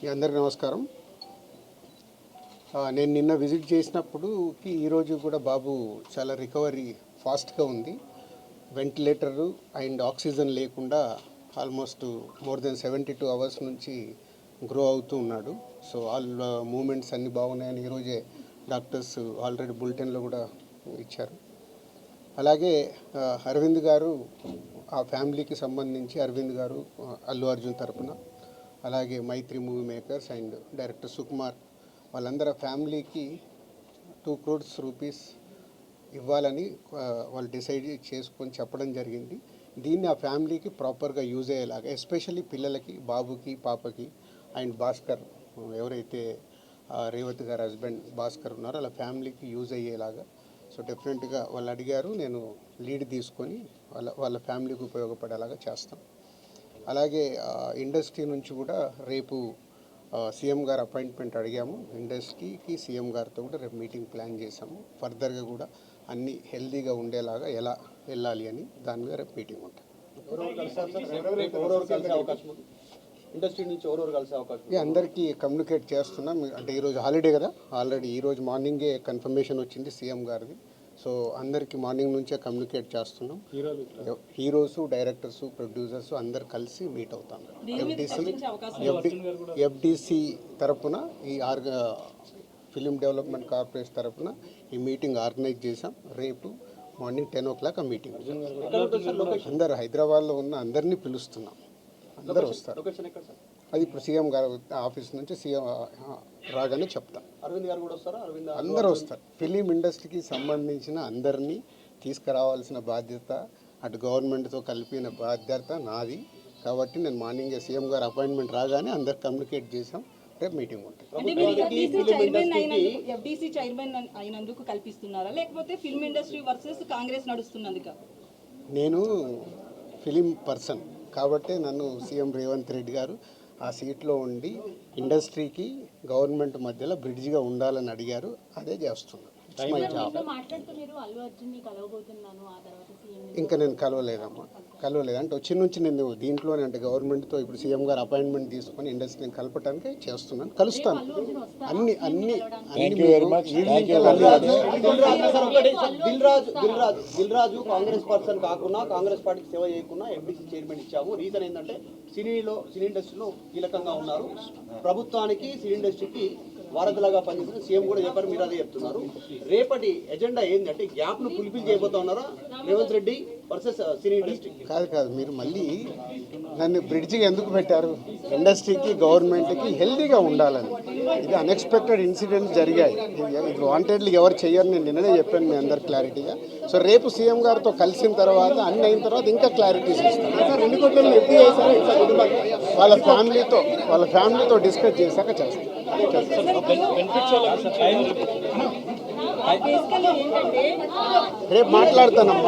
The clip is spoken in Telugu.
మీ అందరికీ నమస్కారం. నేను నిన్న విజిట్ చేసినప్పుడు ఈరోజు కూడా బాబు చాలా రికవరీ ఫాస్ట్గా ఉంది. వెంటిలేటరు అండ్ ఆక్సిజన్ లేకుండా ఆల్మోస్ట్ మోర్ దెన్ 72 అవర్స్ నుంచి గ్రో అవుతూ ఉన్నాడు. సో ఆల్ మూమెంట్స్ అన్నీ బాగున్నాయని ఈరోజే డాక్టర్స్ ఆల్రెడీ బులెటిన్లో కూడా ఇచ్చారు. అలాగే అరవింద్ గారు ఆ ఫ్యామిలీకి సంబంధించి అరవింద్ గారు అల్లు అర్జున్ తరపున, అలాగే Mythri movie makers and director Sukumar వాళ్ళందరూ ఫ్యామిలీకి 2 crores రూపీస్ ఇవ్వాలని వాళ్ళు డిసైడ్ చేసుకొని చెప్పడం జరిగింది. దీన్ని ఆ ఫ్యామిలీకి ప్రాపర్గా యూజ్ అయ్యేలాగా, ఎస్పెషల్లీ పిల్లలకి, బాబుకి, పాపకి అండ్ భాస్కర్ ఎవరైతే రేవతి గారు హస్బెండ్ భాస్కర్ ఉన్నారో వాళ్ళ ఫ్యామిలీకి యూజ్ అయ్యేలాగా. సో డెఫినెట్గా వాళ్ళు అడిగారు, నేను లీడ్ తీసుకొని వాళ్ళ ఫ్యామిలీకి ఉపయోగపడేలాగా చేస్తాం. అలాగే ఇండస్ట్రీ నుంచి కూడా రేపు సీఎం గారు అపాయింట్మెంట్ అడిగాము. ఇండస్ట్రీకి సీఎం గారితో కూడా రేపు మీటింగ్ ప్లాన్ చేసాము. ఫర్దర్గా కూడా అన్నీ హెల్తీగా ఉండేలాగా ఎలా వెళ్ళాలి అని దాని మీద రేపు మీటింగ్ ఉంటుంది. ఇండస్ట్రీ నుంచి ఎవరెవరు కలిసే అవకాశం? అందరికీ కమ్యూనికేట్ చేస్తున్నాం. అంటే ఈరోజు హాలిడే కదా, ఆల్రెడీ ఈరోజు మార్నింగే కన్ఫర్మేషన్ వచ్చింది సీఎం గారిది. సో అందరికీ మార్నింగ్ నుంచే కమ్యూనికేట్ చేస్తున్నాం. హీరోస్, డైరెక్టర్స్, ప్రొడ్యూసర్స్ అందరు కలిసి మీట్ అవుతాం. ఎఫ్డిసి తరపున ఈ ఫిలిం డెవలప్మెంట్ కార్పొరేషన్ తరపున ఈ మీటింగ్ ఆర్గనైజ్ చేసాం. రేపు మార్నింగ్ 10 o'clock ఆ మీటింగ్. అందరు హైదరాబాద్లో ఉన్న అందరినీ పిలుస్తున్నాం, అందరూ వస్తారు. అది ఇప్పుడు సీఎం గారు ఆఫీస్ నుంచి సీఎం రాగానే చెప్తాం. అరవింద్ గారు కూడా వస్తారా? అందరూ వస్తారు. ఫిలిం ఇండస్ట్రీకి సంబంధించిన అందరినీ తీసుకురావాల్సిన బాధ్యత, అటు గవర్నమెంట్తో కలిపిన బాధ్యత నాది. కాబట్టి నేను మార్నింగే సీఎం గారు అపాయింట్మెంట్ రాగానే అందరు కమ్యూనికేట్ చేసాం. రేపు మీటింగ్ ఉంటుంది. ఎఫ్డీసీ చైర్మన్ అయినందుకు కల్పిస్తున్నారా, లేకపోతే ఫిల్మ్ ఇండస్ట్రీ వర్సెస్ కాంగ్రెస్ నడుస్తున్నందుక? నేను ఫిలిం పర్సన్ కాబట్టి నన్ను సీఎం రేవంత్ రెడ్డి గారు ఆ సీట్లో ఉండి ఇండస్ట్రీకి గవర్నమెంట్ మధ్యలో బ్రిడ్జిగా ఉండాలని అడిగారు. అదే చేస్తున్నాను. It's my job. ఇంకా నేను కలవలేదమ్మా, అంటే వచ్చి నుంచి నేను దీంట్లోనే, అంటే గవర్నమెంట్తో ఇప్పుడు సీఎం గారు అపాయింట్మెంట్ తీసుకొని ఇండస్ట్రీని కలపడానికి చేస్తున్నాను. కలుస్తాను. అన్ని దిల్ రాజు కాంగ్రెస్ పర్సన్ కాకుండా, కాంగ్రెస్ పార్టీకి సేవ చేయకుండా ఎఫ్డీసీ చైర్మన్ ఇచ్చాము. రీజన్ ఏంటంటే సినీ ఇండస్ట్రీలో కీలకంగా ఉన్నారు. ప్రభుత్వానికి, సినీ ఇండస్ట్రీకి వారధిలాగా పనిచేసిన సీఎం కూడా చెప్పారు, మీరు అదే చెప్తున్నారు. రేపటి ఎజెండా ఏంటంటే గ్యాప్ ను ఫుల్ఫిల్ చేయబోతా ఉన్నారా Revanth Reddy versus cine industry? కాదు, మీరు మళ్ళీ నన్ను బ్రిడ్జిగా ఎందుకు పెట్టారు? ఇండస్ట్రీకి, గవర్నమెంట్కి హెల్తీగా ఉండాలని. ఇది అన్ఎక్స్పెక్టెడ్ ఇన్సిడెంట్స్ జరిగాయి. ఇది వాంటెడ్లీ ఎవరు చెయ్యరు, నేను నిన్ననే చెప్పాను మీ అందరు క్లారిటీగా. సో రేపు సీఎం గారితో కలిసిన తర్వాత, అన్ని అయిన తర్వాత ఇంకా క్లారిటీస్ ఇస్తాను. వాళ్ళ ఫ్యామిలీతో డిస్కస్ చేశాక చేస్తాను. రేపు మాట్లాడతానమ్మా.